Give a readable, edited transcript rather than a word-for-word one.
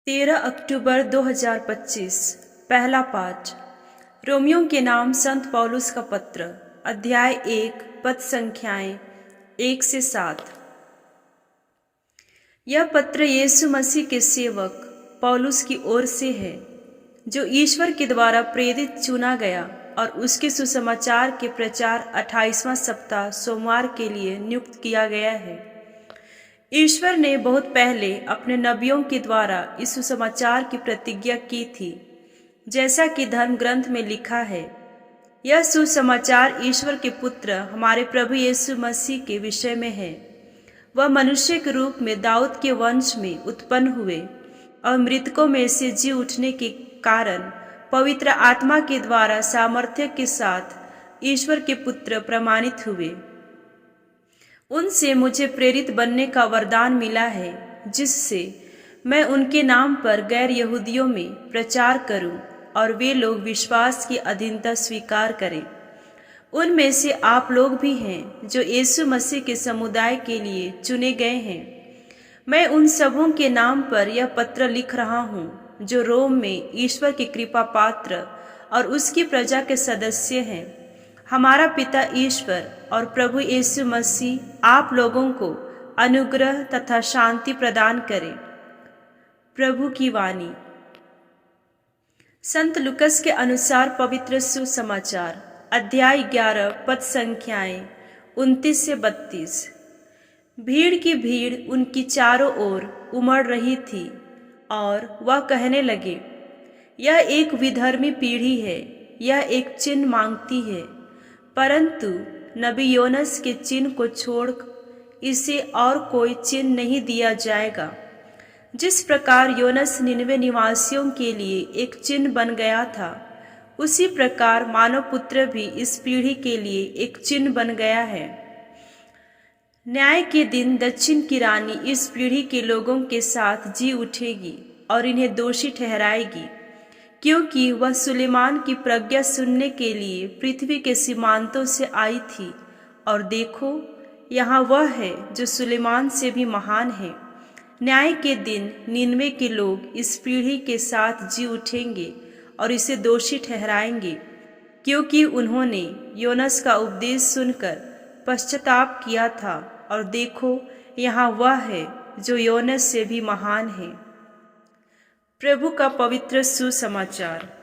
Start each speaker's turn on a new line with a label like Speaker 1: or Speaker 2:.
Speaker 1: 13 अक्टूबर 2025। पहला पाठ। रोमियो के नाम संत पौलुस का पत्र, अध्याय 1, पद संख्याएं 1 से 7। यह पत्र यीशु मसीह के सेवक पौलुस की ओर से है, जो ईश्वर के द्वारा प्रेरित चुना गया और उसके सुसमाचार के प्रचार 28वां सप्ताह सोमवार के लिए नियुक्त किया गया है। ईश्वर ने बहुत पहले अपने नबियों के द्वारा इस सुसमाचार की प्रतिज्ञा की थी, जैसा कि धर्म ग्रंथ में लिखा है। यह सुसमाचार ईश्वर के पुत्र हमारे प्रभु यीशु मसीह के विषय में है। वह मनुष्य के रूप में दाऊद के वंश में उत्पन्न हुए और मृतकों में से जी उठने के कारण पवित्र आत्मा के द्वारा सामर्थ्य के साथ ईश्वर के पुत्र प्रमाणित हुए। उनसे मुझे प्रेरित बनने का वरदान मिला है, जिससे मैं उनके नाम पर गैर यहूदियों में प्रचार करूं और वे लोग विश्वास की अधीनता स्वीकार करें। उनमें से आप लोग भी हैं जो यीशु मसीह के समुदाय के लिए चुने गए हैं। मैं उन सबों के नाम पर यह पत्र लिख रहा हूं, जो रोम में ईश्वर के कृपा पात्र और उसकी प्रजा के सदस्य हैं। हमारा पिता ईश्वर और प्रभु यीशु मसीह आप लोगों को अनुग्रह तथा शांति प्रदान करे। प्रभु की वाणी। संत लुकस के अनुसार पवित्र सुसमाचार, अध्याय 11, पद संख्याएं 29 से 32। भीड़ की भीड़ उनकी चारों ओर उमड़ रही थी और वह कहने लगे, यह एक विधर्मी पीढ़ी है, यह एक चिन्ह मांगती है। परंतु नबी योनस के चिन्ह को छोड़ इसे और कोई चिन्ह नहीं दिया जाएगा। जिस प्रकार योनस निनवे निवासियों के लिए एक चिन्ह बन गया था, उसी प्रकार मानव पुत्र भी इस पीढ़ी के लिए एक चिन्ह बन गया है। न्याय के दिन दक्षिण की रानी इस पीढ़ी के लोगों के साथ जी उठेगी और इन्हें दोषी ठहराएगी, क्योंकि वह सुलेमान की प्रज्ञा सुनने के लिए पृथ्वी के सीमांतों से आई थी, और देखो, यहाँ वह है जो सुलेमान से भी महान है। न्याय के दिन निनवे के लोग इस पीढ़ी के साथ जी उठेंगे और इसे दोषी ठहराएंगे, क्योंकि उन्होंने योनस का उपदेश सुनकर पश्चाताप किया था, और देखो, यहाँ वह है जो योनस से भी महान है। प्रभु का पवित्र सुसमाचार।